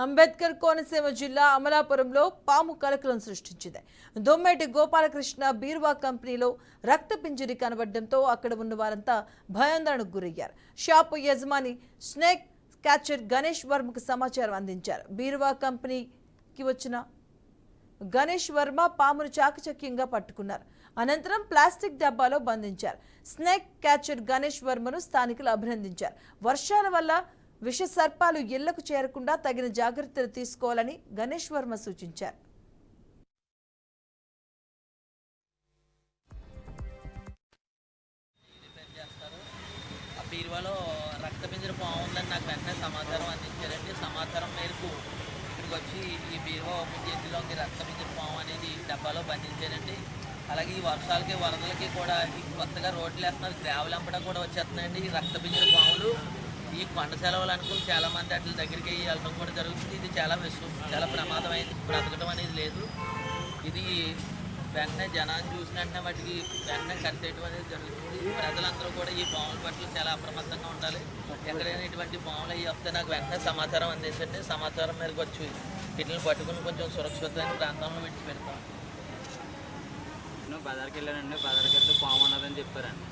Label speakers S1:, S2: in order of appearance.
S1: అంబేద్కర్ కోనసీమ జిల్లా అమలాపురంలో పాము కలకలం సృష్టించింది. దొమ్మేటి గోపాలకృష్ణ బీర్వా కంపెనీలో రక్త పింజరి కనబడడంతో అక్కడ ఉన్న వారంతా భయాందోళనకు గురయ్యారు. షాపు యజమాని స్నేక్ క్యాచర్ గణేష్ వర్మకు సమాచారం అందించారు. బీర్వా కంపెనీకి వచ్చిన గణేష్ వర్మ పామును చాకచక్యంగా పట్టుకున్నారు. అనంతరం ప్లాస్టిక్ డబ్బాలో బంధించారు. స్నేక్ క్యాచర్ గణేష్ వర్మను స్థానికులు అభినందించారు. వర్షాల వల్ల విష సర్పాలు ఇళ్లకు చేరకుండా తగిన జాగ్రత్తలు తీసుకోవాలని గణేష్ వర్మ సూచించారు.
S2: బీరువాలో రక్తపింజర పాము ఉందని నాకు వెంటనే సమాచారం అందించారండి. సమాచారం మేరకు ఇక్కడికి వచ్చి ఈ బీరువా ఓపెన్ చేతిలోకి రక్తపింజర పాము అనేది డబ్బాలో బంధించారండి. అలాగే ఈ వర్షాలకి వరదలకి కూడా కొత్తగా రోడ్లు వేస్తున్నారు, గ్రావెల్ అంపడా కూడా వచ్చేస్తున్నాయండి. ఈ రక్తపింజర పాములు ఈ కొండ సెలవులు అనుకుని చాలామంది వాటి దగ్గరికి వెళ్ళడం కూడా జరుగుతుంది. ఇది చాలా చాలా ప్రమాదమైంది, బ్రతకడం అనేది లేదు. ఇది వెంటనే జనాన్ని చూసిన వెంటనే వాటికి వెంటనే కరిసేయడం అనేది జరుగుతుంది. ప్రజలందరూ కూడా ఈ పాముల పట్ల చాలా అప్రమత్తంగా ఉండాలి. ఎక్కడైనా ఇటువంటి పాములు అవి వస్తే నాకు వెంటనే సమాచారం అందించండి. సమాచారం మేరకు వచ్చి వీటిని పట్టుకుని కొంచెం సురక్షితమైన ప్రాంతంలో విడిచిపెడతాం.
S3: బజార్కి వెళ్ళానండి. బజార్కి వెళ్తే పాము ఉన్నదని చెప్పారండి.